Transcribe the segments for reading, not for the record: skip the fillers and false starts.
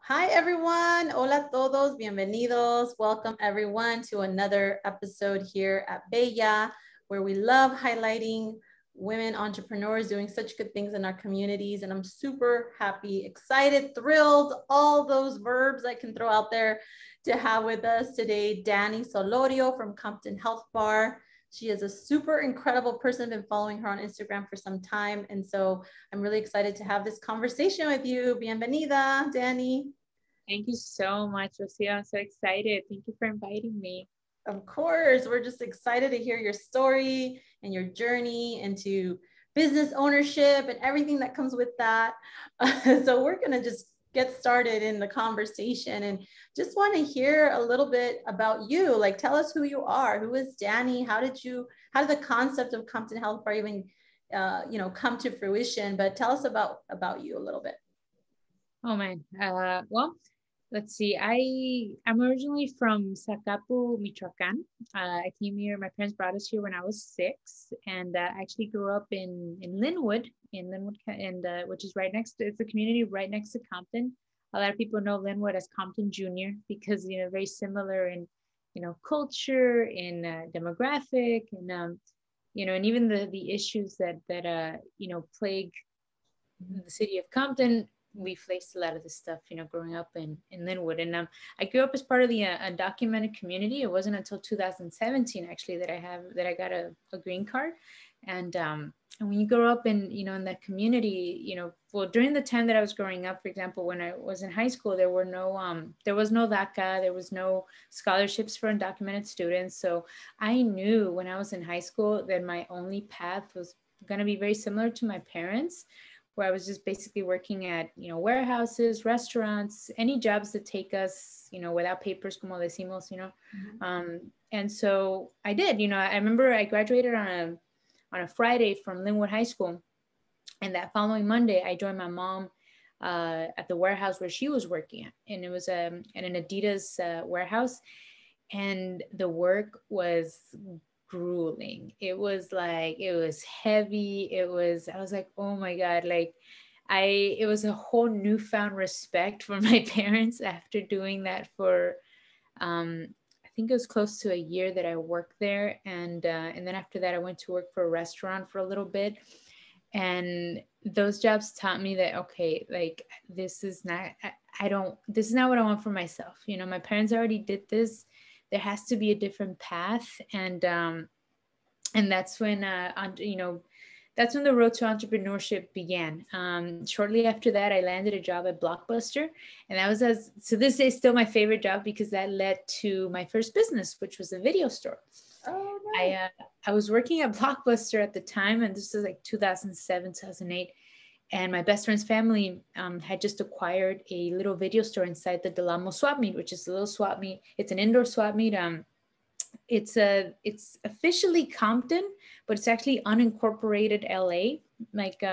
Hi, everyone. Hola todos. Bienvenidos. Welcome, everyone, to another episode here at Bella, where we love highlighting women entrepreneurs doing such good things in our communities. And I'm super happy, excited, thrilled, all those verbs I can throw out there to have with us today, Dani Solorio from Compton Health Bar. She is a super incredible person. I've been following her on Instagram for some time. And so I'm really excited to have this conversation with you. Bienvenida, Dani. Thank you so much, Lucia. I'm so excited. Thank you for inviting me. Of course, we're just excited to hear your story and your journey into business ownership and everything that comes with that. So we're going to just get started in the conversation and just want to hear a little bit about you. Like, tell us who you are. Who is Dani? How did the concept of Compton Health Bar even, come to fruition? But tell us about you a little bit. Oh man. Well, let's see. I'm originally from Zacapu, Michoacan. I came here. My parents brought us here when I was 6, and I actually grew up in Linwood, and which is right next to. It's a community right next to Compton. A lot of people know Linwood as Compton Junior because very similar in culture, in demographic, and and even the issues that plague the city of Compton. We faced a lot of this stuff, growing up in Linwood. And I grew up as part of the undocumented community. It wasn't until 2017 actually that I got a green card. And when you grow up in that community, well, during the time that I was growing up, for example, when I was in high school, there was no DACA, there was no scholarships for undocumented students. So I knew when I was in high school that my only path was going to be very similar to my parents, where I was just basically working at, warehouses, restaurants, any jobs that take us, without papers, como decimos, And so I did, I remember I graduated on a Friday from Linwood High School. And that following Monday, I joined my mom at the warehouse where she was working at. And it was at an Adidas warehouse. And the work was grueling. It was heavy. I was like, oh my God, it was a whole newfound respect for my parents after doing that for, I think it was close to a year that I worked there. And then after that, I went to work for a restaurant for a little bit. And those jobs taught me that, okay, like, this is not what I want for myself. My parents already did this. There has to be a different path. And that's when that's when the road to entrepreneurship began. Shortly after that, I landed a job at Blockbuster, and that was so this is still my favorite job because that led to my first business, which was a video store. Oh, nice. I was working at Blockbuster at the time, and this was like 2007, 2008. And my best friend's family had just acquired a little video store inside the Del Amo swap meet, which is a little swap meet. It's an indoor swap meet. It's officially Compton, but it's actually unincorporated LA. Like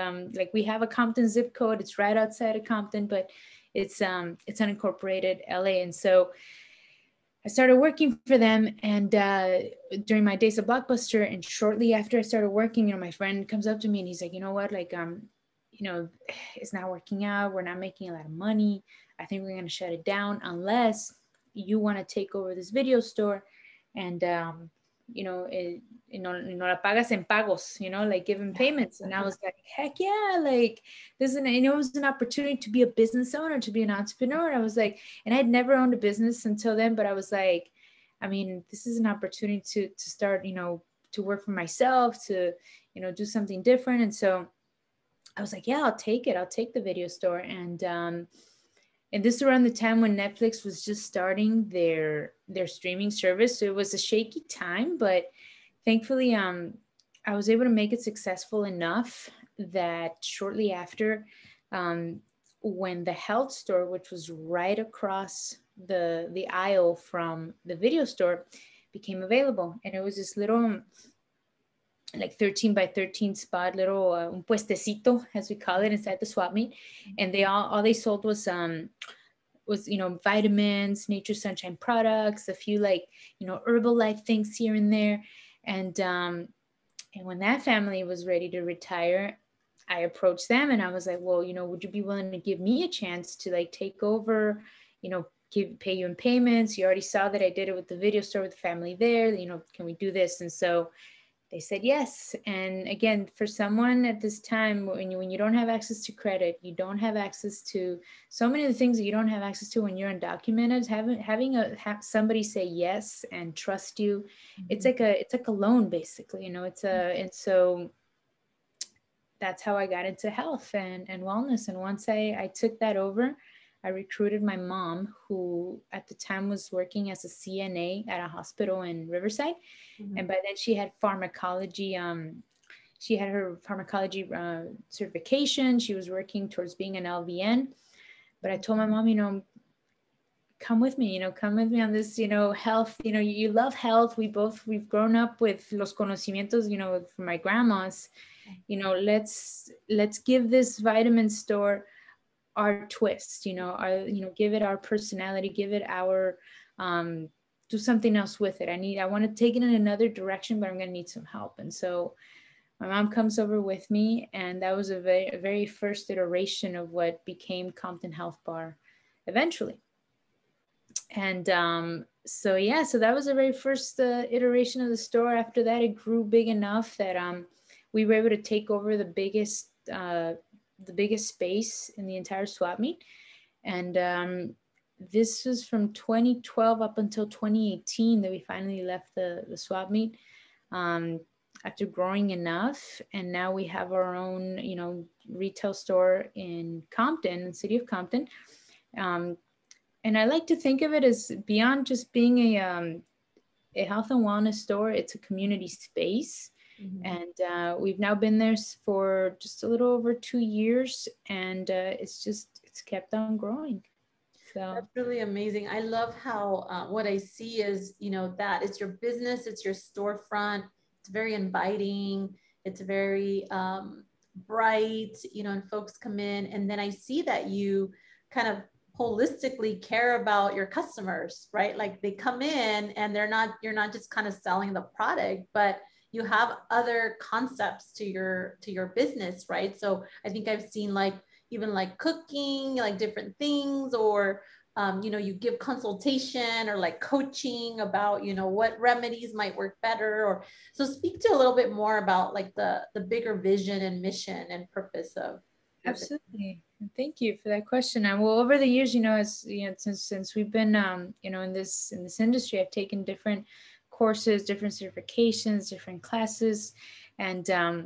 we have a Compton zip code. It's right outside of Compton, but it's unincorporated LA. And so I started working for them, and during my days of Blockbuster, and shortly after I started working, my friend comes up to me and he's like, you know what, it's not working out. We're not making a lot of money. I think we're gonna shut it down unless you want to take over this video store, and no la pagas en pagos, like giving payments. And I was like, heck yeah, like this is it was an opportunity to be a business owner, to be an entrepreneur. I was like, and I'd never owned a business until then, but I was like, I mean, this is an opportunity to start, to work for myself, to, do something different. And so I was like, yeah, I'll take it. I'll take the video store. And this is around the time when Netflix was just starting their streaming service. So it was a shaky time, but thankfully, I was able to make it successful enough that shortly after, when the health store, which was right across the aisle from the video store, became available. And it was this little, like 13 by 13 spot, little un puestecito, as we call it, inside the swap meet. And they all they sold was vitamins, Nature Sunshine products, a few Herbalife things here and there. And when that family was ready to retire, I approached them and I was like, well, would you be willing to give me a chance to like take over, pay you in payments? You already saw that I did it with the video store with the family there, can we do this? And so they said yes. And again, for someone at this time, when you don't have access to credit, you don't have access to so many of the things that you don't have access to when you're undocumented, having somebody say yes and trust you, it's like a loan basically, and so that's how I got into health and wellness. And once I took that over, I recruited my mom, who at the time was working as a CNA at a hospital in Riverside. And by then she had pharmacology. She had her pharmacology certification. She was working towards being an LVN. But I told my mom, come with me, come with me on this, health, you love health. We've grown up with los conocimientos, from my grandmas, let's give this vitamin store our twist, give it our personality, give it our, do something else with it. I want to take it in another direction, but I'm going to need some help. And so my mom comes over with me, and that was a very first iteration of what became Compton Health Bar eventually. And so that was the very first iteration of the store. After that, it grew big enough that we were able to take over the biggest space in the entire swap meet. And this was from 2012 up until 2018 that we finally left the swap meet, after growing enough. And now we have our own, retail store in Compton, the city of Compton. And I like to think of it as beyond just being a health and wellness store. It's a community space. And we've now been there for just a little over 2 years, and it's kept on growing. So that's really amazing. I love how what I see is, that it's your business, it's your storefront. It's very inviting. It's very bright, and folks come in, and then I see that you kind of holistically care about your customers, right? Like they come in and you're not just kind of selling the product, but you have other concepts to your business, right? So I think I've seen like even like cooking, like different things, or you give consultation or like coaching about, what remedies might work better. Or so speak to a little bit more about like the bigger vision and mission and purpose of your business. absolutely. Thank you for that question. And well, over the years, since we've been, in this industry, I've taken different courses, different certifications, different classes, and I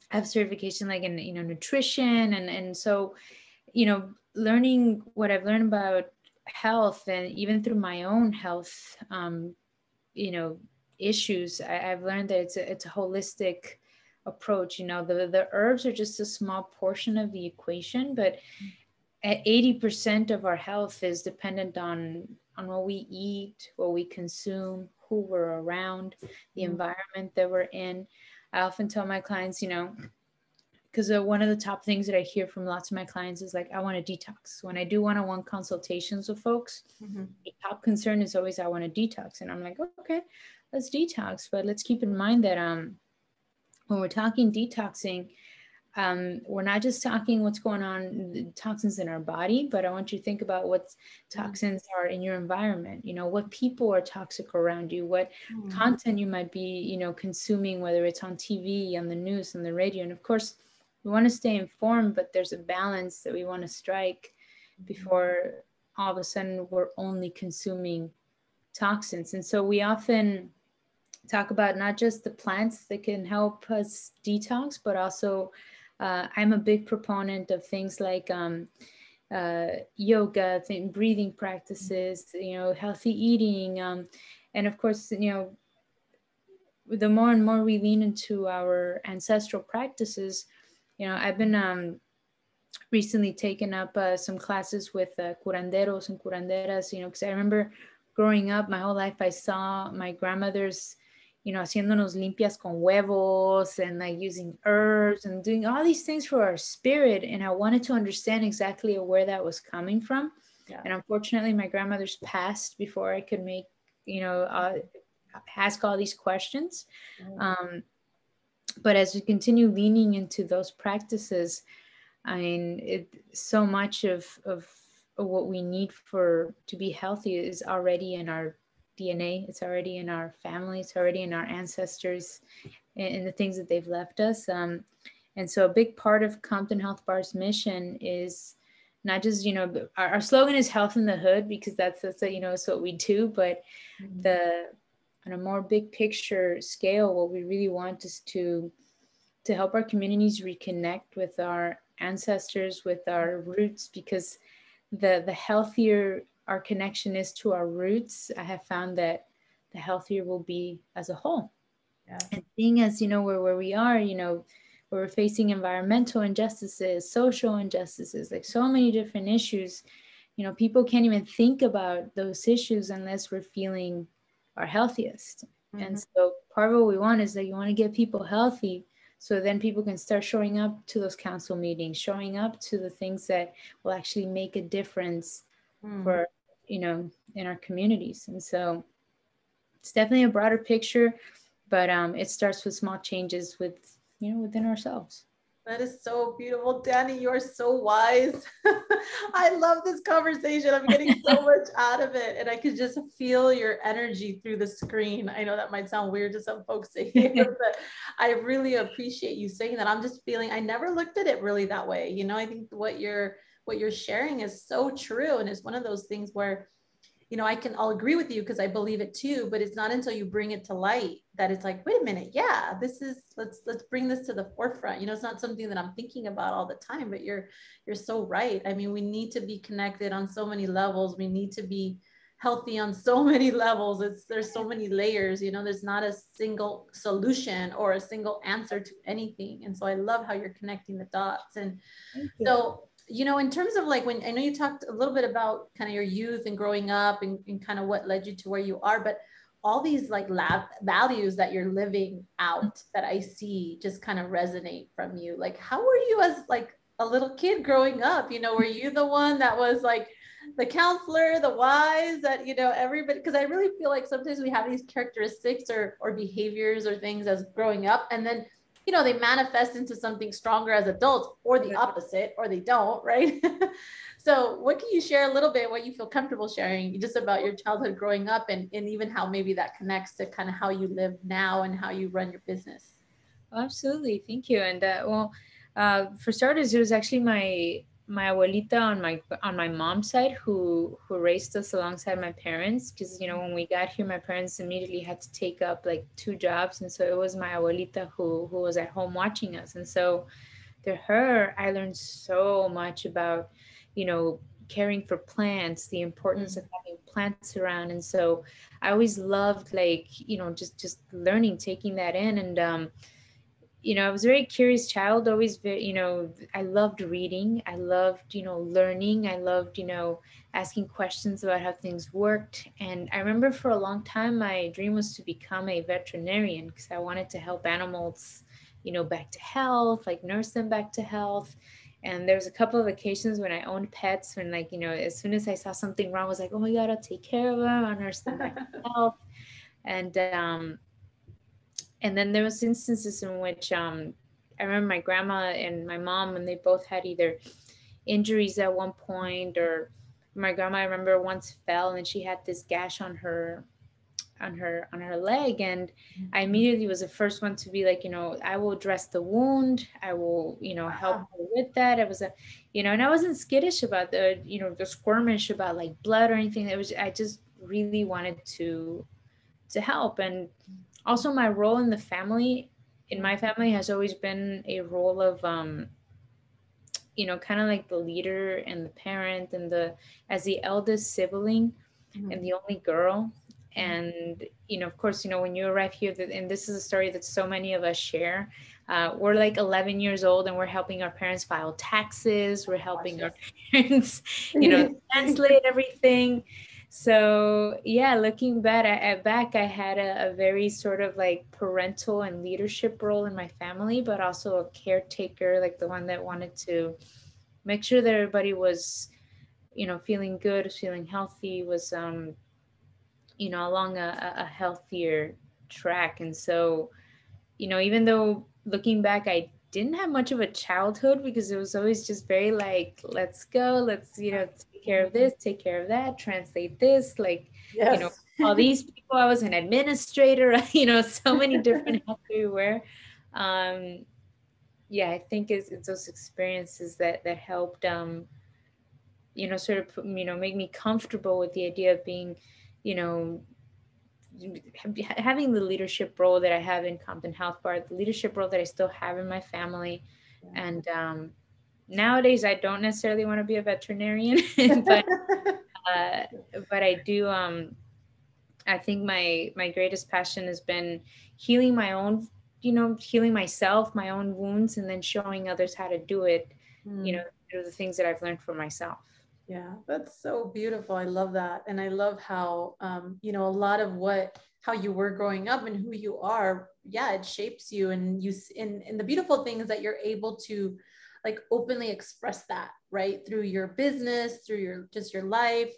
have certification like in nutrition, and so learning what I've learned about health, and even through my own health, issues, I've learned that it's a holistic approach. The herbs are just a small portion of the equation, but at 80% of our health is dependent on what we eat, what we consume, who we're around, the environment that we're in. I often tell my clients, because one of the top things that I hear from lots of my clients is like, I want to detox. When I do one-on-one consultations with folks, the top concern is always, I want to detox. And I'm like, okay, let's detox. But let's keep in mind that when we're talking detoxing, we're not just talking what's going on, the toxins in our body, but I want you to think about what toxins are in your environment. What people are toxic around you, what content you might be, consuming, whether it's on TV, on the news, on the radio. And of course, we want to stay informed, but there's a balance that we want to strike before all of a sudden we're only consuming toxins. And so we often talk about not just the plants that can help us detox, but also I'm a big proponent of things like yoga, breathing practices, healthy eating. And of course, the more and more we lean into our ancestral practices, I've been recently taken up some classes with curanderos and curanderas, because I remember growing up my whole life, I saw my grandmothers, haciéndonos limpias con huevos and like using herbs and doing all these things for our spirit. And I wanted to understand exactly where that was coming from. Yeah. And unfortunately, my grandmother's passed before I could make, ask all these questions. But as we continue leaning into those practices, I mean, so much of what we need for to be healthy is already in our DNA. It's already in our family. It's already in our ancestors, and the things that they've left us. And so, a big part of Compton Health Bar's mission is not just, our slogan is "Health in the Hood" because that's it's what we do. But Mhm. the on a more big picture scale, what we really want is to help our communities reconnect with our ancestors, with our roots, because the healthier our connection is to our roots, I have found that the healthier we'll be as a whole. Yes. And seeing as where we are, where we're facing environmental injustices, social injustices, like so many different issues, people can't even think about those issues unless we're feeling our healthiest. And Mhm. so part of what we want is that you want to get people healthy so then people can start showing up to those council meetings, showing up to the things that will actually make a difference Mm. for, in our communities. And so it's definitely a broader picture, but it starts with small changes within ourselves. That is so beautiful. Danny, you're so wise. I love this conversation. I'm getting so much out of it. And I could just feel your energy through the screen. I know that might sound weird to some folks to hear, but I really appreciate you saying that. I'm just feeling I never looked at it really that way. I think what you're sharing is so true. And it's one of those things where I'll agree with you because I believe it too, but it's not until you bring it to light that it's like, wait a minute, yeah, let's bring this to the forefront. It's not something that I'm thinking about all the time, but you're so right. I mean, we need to be connected on so many levels. We need to be healthy on so many levels. There's so many layers, there's not a single solution or a single answer to anything. And so I love how you're connecting the dots. And Thank you. so, in terms of like when I know you talked a little bit about kind of your youth and growing up and kind of what led you to where you are, but all these like lab values that you're living out that I see just kind of resonate from you. Like, how were you as like a little kid growing up? Were you the one that was like the counselor, the wise that, everybody, because I really feel like sometimes we have these characteristics or behaviors or things as growing up. And then they manifest into something stronger as adults or the opposite, or they don't, right? So what can you share a little bit, what you feel comfortable sharing just about your childhood growing up and even how maybe that connects to kind of how you live now and how you run your business? Oh, absolutely, thank you. And for starters, it was actually my abuelita on my mom's side who raised us alongside my parents, because when we got here, my parents immediately had to take up like two jobs, and so it was my abuelita who was at home watching us. And so through her, I learned so much about, caring for plants, the importance of Mm, having plants around. And so I always loved, like, just learning, taking that in. And I was a very curious child, always very, I loved reading. I loved, learning. I loved, asking questions about how things worked. And I remember for a long time, my dream was to become a veterinarian because I wanted to help animals, back to health, like nurse them back to health. And there was a couple of occasions when I owned pets when, like, as soon as I saw something wrong, I was like, oh my God, I'll take care of them. I'll nurse them back to health. And then there was instances in which I remember my grandma and my mom when they both had either injuries at one point, or my grandma, I remember, once fell and she had this gash on her leg. And I immediately was the first one to be like, I will dress the wound, I will, help wow. her with that. It was a, and I wasn't skittish about the squirmish about like blood or anything. It was, I just really wanted to help. And also my role in the family, in my family, has always been a role of kind of like the leader and the parent and the as the eldest sibling and the only girl. And of course, when you arrive here, and this is a story that so many of us share, we're like 11 years old and we're helping our parents file taxes, we're Gosh, helping our yes. parents translate everything. So yeah, looking back, I had a very sort of like parental and leadership role in my family, but also a caretaker, like the one that wanted to make sure that everybody was, feeling good, feeling healthy, was along a healthier track. And so, even though looking back, I didn't have much of a childhood because it was always just very like, let's go, let's, take care of this, take care of that, translate this, like, Yes. all these people. I was an administrator, so many different hats we wear. Um, yeah, I think it's those experiences that helped, sort of make me comfortable with the idea of being, you know, having the leadership role that I have in Compton Health Bar, the leadership role that I still have in my family. And nowadays, I don't necessarily want to be a veterinarian, but uh, but I do. I think my greatest passion has been healing my own, healing myself, my own wounds, and then showing others how to do it. Through the things that I've learned for myself. Yeah, that's so beautiful. I love that. And I love how, a lot of how you were growing up and who you are, yeah, it shapes you. And in the beautiful thing is that you're able to like openly express that, right? Through your business, through just your life.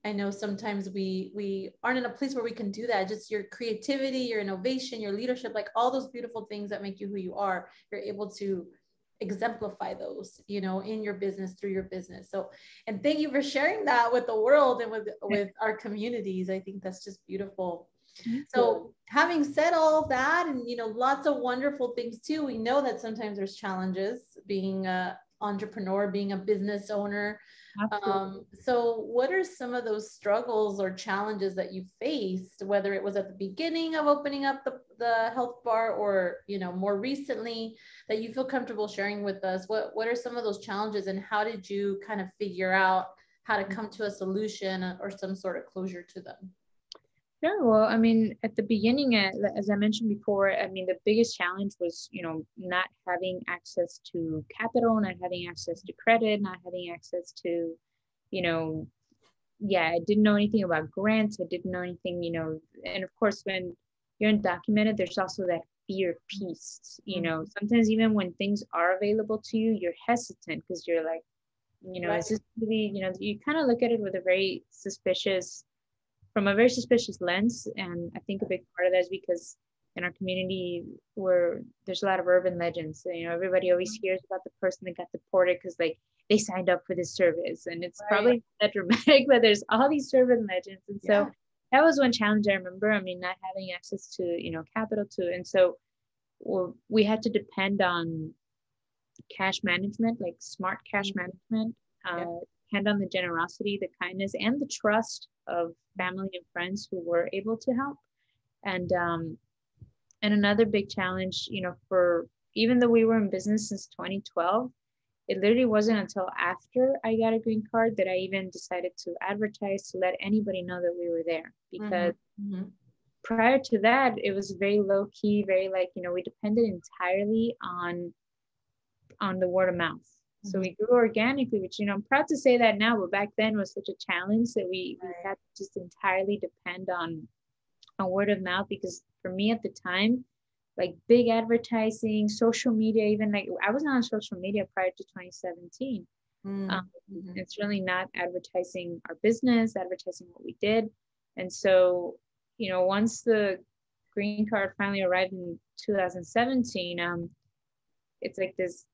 I know sometimes we aren't in a place where we can do that. Just your creativity, your innovation, your leadership, like all those beautiful things that make you who you are, you're able to exemplify those, in your business, through your business. So, and thank you for sharing that with the world and with our communities. I think that's just beautiful. So having said all of that, and lots of wonderful things too, we know that sometimes there's challenges being a entrepreneur, being a business owner. So what are some of those struggles or challenges that you faced, whether it was at the beginning of opening up the health bar or, more recently, that you feel comfortable sharing with us? What are some of those challenges, and how did you kind of figure out how to come to a solution or some sort of closure to them? Sure. Well, I mean, at the beginning, as I mentioned before, I mean, the biggest challenge was, not having access to capital, not having access to credit, not having access to, yeah, I didn't know anything about grants. I didn't know anything, and of course, when you're undocumented, there's also that fear piece, sometimes even when things are available to you, you're hesitant because you're like, Right. is this really, you kind of look at it with from a very suspicious lens. And I think a big part of that is because in our community where there's a lot of urban legends, everybody always hears about the person that got deported because like they signed up for this service, and it's probably not that dramatic, but there's all these urban legends. And so that was one challenge I remember. I mean, not having access to, capital to, and so we had to depend on cash management, like smart cash management, depend on the generosity, the kindness, and the trust of family and friends who were able to help. And another big challenge, for even though we were in business since 2012, it literally wasn't until after I got a green card that I even decided to advertise to let anybody know that we were there. Because prior to that, it was very low key, very like, we depended entirely on the word of mouth. So we grew organically, which, I'm proud to say that now, but back then was such a challenge that we had to just entirely depend on word of mouth. Because for me at the time, like big advertising, social media, even like I was not on social media prior to 2017. It's really not advertising our business, advertising what we did. And so, once the green card finally arrived in 2017, it's like this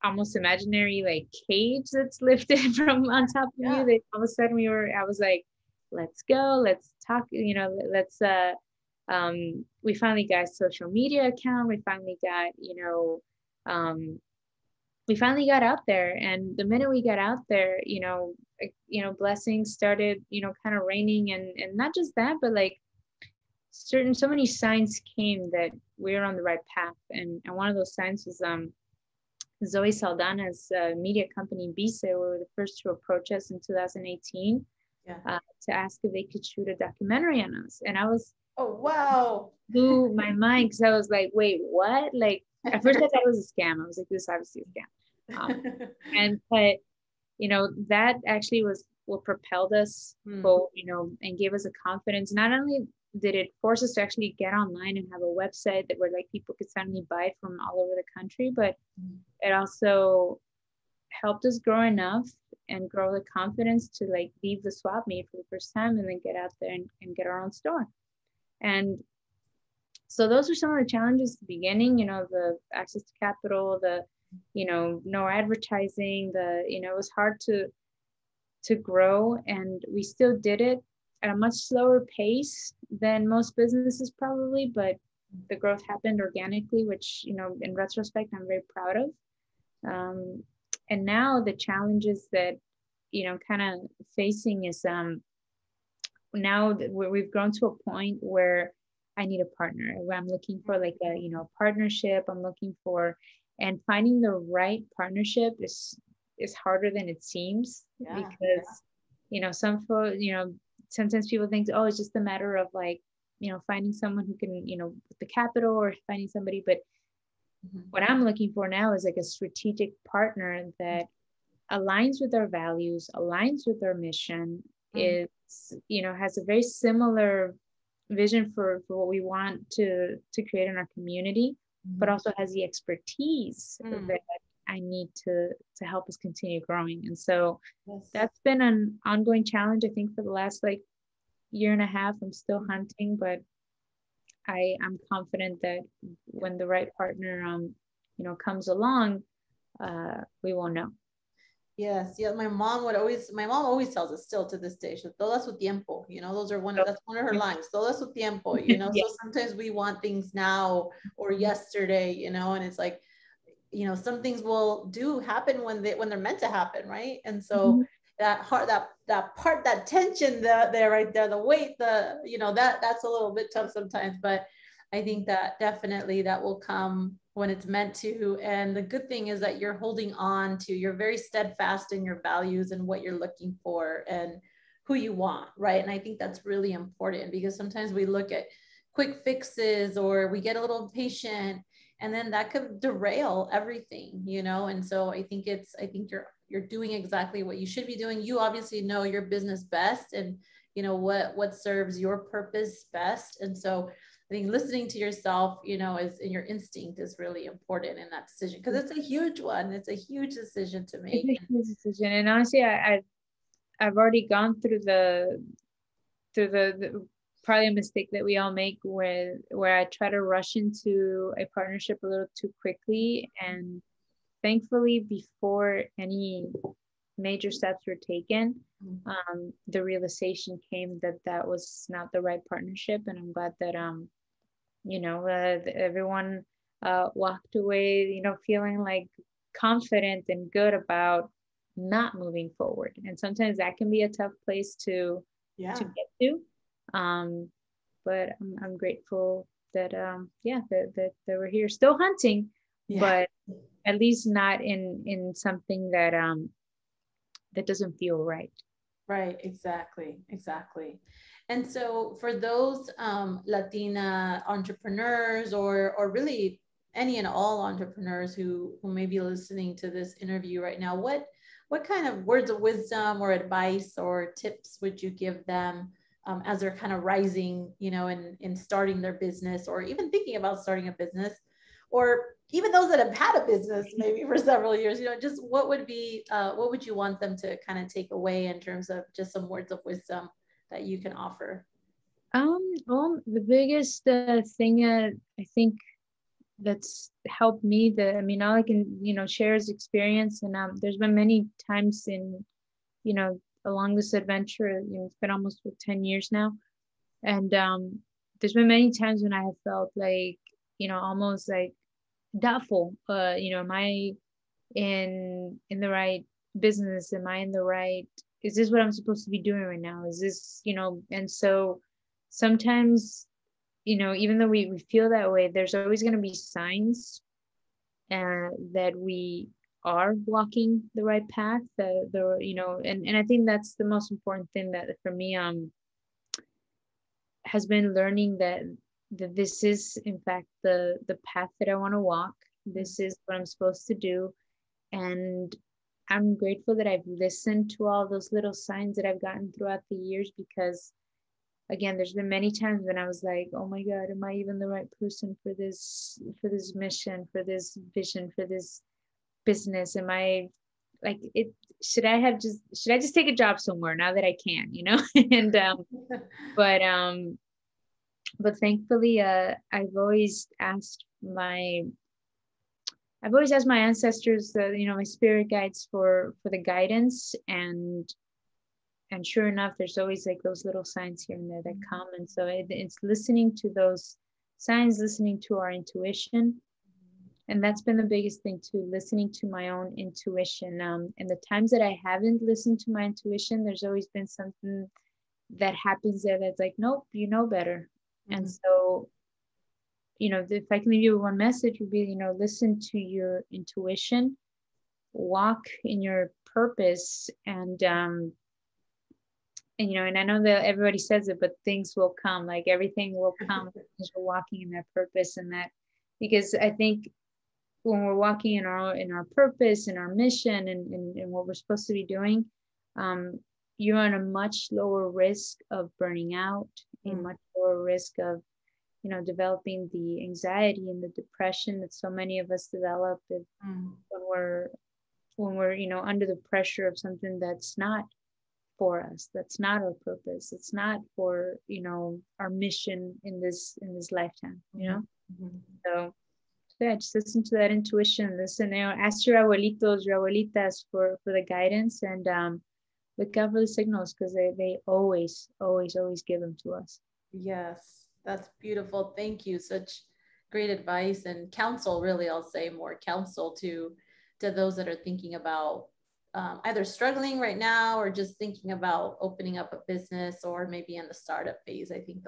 almost imaginary like cage that's lifted from on top of you, that all of a sudden I was like, let's go, let's talk, let's we finally got a social media account, we finally got we finally got out there. And the minute we got out there, blessings started, kind of raining. And not just that, but like so many signs came that we were on the right path. And one of those signs was Zoe Saldana's media company, Visa, were the first to approach us in 2018 to ask if they could shoot a documentary on us. And I was, oh, wow, blew my mind, because I was like, wait, what? Like, at first I thought it was a scam. I was like, this is obviously a scam. But, that actually was what propelled us both, and gave us a confidence. Not only did it force us to actually get online and have a website that where like people could suddenly buy it from all over the country, but it also helped us grow enough and grow the confidence to like leave the swap meet for the first time and then get out there and get our own store. And So those are some of the challenges at the beginning, the access to capital, the, no advertising, it was hard to grow, and we still did it at a much slower pace than most businesses probably, but the growth happened organically, which, in retrospect, I'm very proud of. And now the challenges that, kind of facing is, now that we've grown to a point where I need a partner, where I'm looking for like a, partnership. I'm looking for, and finding the right partnership is harder than it seems, because, sometimes people think, oh, it's just a matter of like, finding someone who can, with the capital, or finding somebody. But what I'm looking for now is like a strategic partner that aligns with our values, aligns with our mission, is, has a very similar vision for what we want to create in our community, but also has the expertise that I need to help us continue growing. And so that's been an ongoing challenge, I think, for the last like year and a half. I'm still hunting, but I'm confident that when the right partner comes along, we will know. Yes, yeah. My mom always tells us still to this day, todo a su tiempo, that's one of her lines, todo a su tiempo, Yeah. So sometimes we want things now or yesterday, and it's like, some things will happen when they're meant to happen, right? And so that tension there, right there, the weight, that's a little bit tough sometimes, but I think that definitely that will come when it's meant to. And the good thing is that you're holding on to, you're very steadfast in your values and what you're looking for and who you want, right? And I think that's really important, because sometimes we look at quick fixes, or we get a little impatient, and then that could derail everything, And so I think you're doing exactly what you should be doing. You obviously know your business best, and what serves your purpose best. And so I think listening to yourself, is, and your instinct is really important in that decision, because it's a huge one. It's a huge decision to make. It's a huge decision, and honestly, I've already gone through the probably a mistake that we all make, where I try to rush into a partnership a little too quickly. And thankfully, before any major steps were taken, the realization came that was not the right partnership. And I'm glad that everyone walked away, feeling like confident and good about not moving forward. And sometimes that can be a tough place to get to. But I'm grateful that that we're here still hunting, but at least not in something that that doesn't feel right. Right, exactly. And so for those Latina entrepreneurs, or really any and all entrepreneurs who may be listening to this interview right now, what kind of words of wisdom or advice or tips would you give them as they're kind of rising, in starting their business, or even thinking about starting a business, or even those that have had a business maybe for several years, just what would you want them to kind of take away in terms of just some words of wisdom that you can offer? Well, the biggest thing I think that's helped me, all I can, share is experience. And there's been many times in, along this adventure, it's been almost 10 years now. And there's been many times when I have felt like, almost like doubtful, am I in the right business? Am I in the right, is this what I'm supposed to be doing right now? Is this, and so sometimes, even though we feel that way, there's always going to be signs that we are walking the right path, and I think that's the most important thing that for me has been learning that this is in fact the path that I want to walk. This is what I'm supposed to do. And I'm grateful that I've listened to all those little signs that I've gotten throughout the years, because again, there's been many times when I was like, oh my God, am I even the right person for this mission, for this vision, for this business? Am I like it? Should I just take a job somewhere now that I can, and but But thankfully, I've always asked my ancestors, my spirit guides for the guidance, and sure enough, there's always like those little signs here and there that come. And so it's listening to those signs, listening to our intuition. And that's been the biggest thing too, listening to my own intuition. And the times that I haven't listened to my intuition, there's always been something that happens there that's like, nope, you know better. And so, if I can leave you one message, would be, listen to your intuition, walk in your purpose, and I know that everybody says it, but things will come, like everything will come as we're walking in that purpose. And that, because I think when we're walking in our purpose and our mission and what we're supposed to be doing, you're on a much lower risk of burning out, a much lower risk of, developing the anxiety and the depression that so many of us develop when we're under the pressure of something that's not for us, that's not our purpose, it's not for our mission in this lifetime. So yeah, just listen to that intuition, listen, ask your abuelitos, your abuelitas for the guidance, and look out for the signals, because they always give them to us. Yes, that's beautiful. Thank you. Such great advice and counsel, really. I'll say more counsel to those that are thinking about either struggling right now or just thinking about opening up a business, or maybe in the startup phase. I think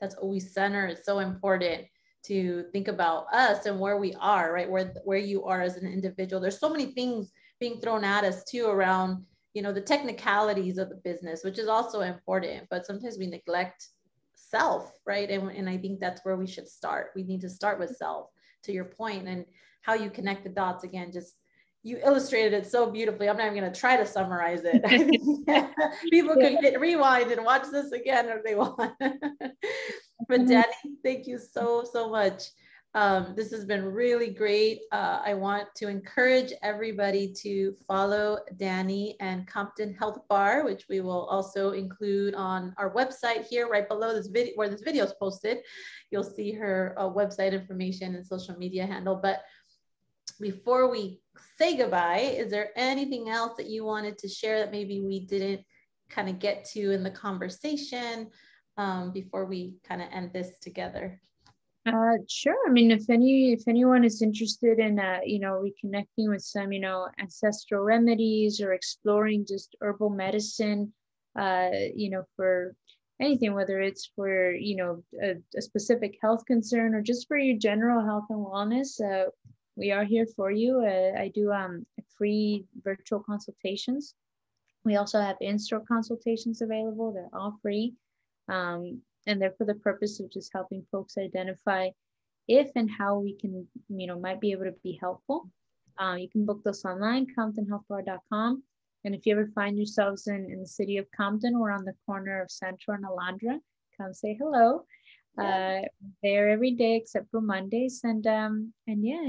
that's always center. It's so important to think about us and where we are, right? Where you are as an individual. There's so many things being thrown at us too around, the technicalities of the business, which is also important, but sometimes we neglect self, right? And I think that's where we should start. We need to start with self, to your point, and how you connect the dots. Again, just you illustrated it so beautifully. I'm not even going to try to summarize it. People can hit rewind and watch this again if they want. But Dani, thank you so much. This has been really great. I want to encourage everybody to follow Dani and Compton Health Bar, which we will also include on our website here, right below this video, where this video is posted. You'll see her website information and social media handle. But before we say goodbye, is there anything else that you wanted to share that maybe we didn't kind of get to in the conversation before we kind of end this together? Sure. I mean, if anyone is interested in reconnecting with some ancestral remedies, or exploring just herbal medicine, for anything, whether it's for a specific health concern or just for your general health and wellness, we are here for you. I do free virtual consultations. We also have in-store consultations available. They're all free. And they're for the purpose of just helping folks identify if and how we can, might be able to be helpful. You can book those online, ComptonHealthBar.com. And if you ever find yourselves in the city of Compton, we're on the corner of Central and Alondra. Come say hello. Yeah. There every day except for Mondays. And yeah,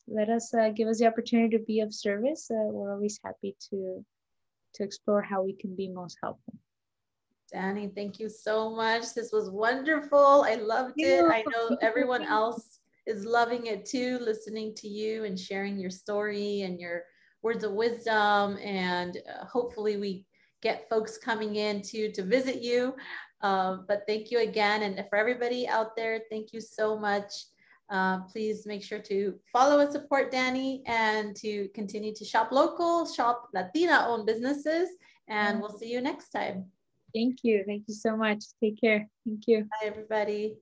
let us give us the opportunity to be of service. We're always happy to explore how we can be most helpful. Dani, thank you so much. This was wonderful. I loved it. I know everyone else is loving it too, listening to you and sharing your story and your words of wisdom. And hopefully we get folks coming in to visit you. But thank you again. And for everybody out there, thank you so much. Please make sure to follow and support Dani, and to continue to shop local, shop Latina-owned businesses. And we'll see you next time. Thank you. Thank you so much. Take care. Thank you. Bye, everybody.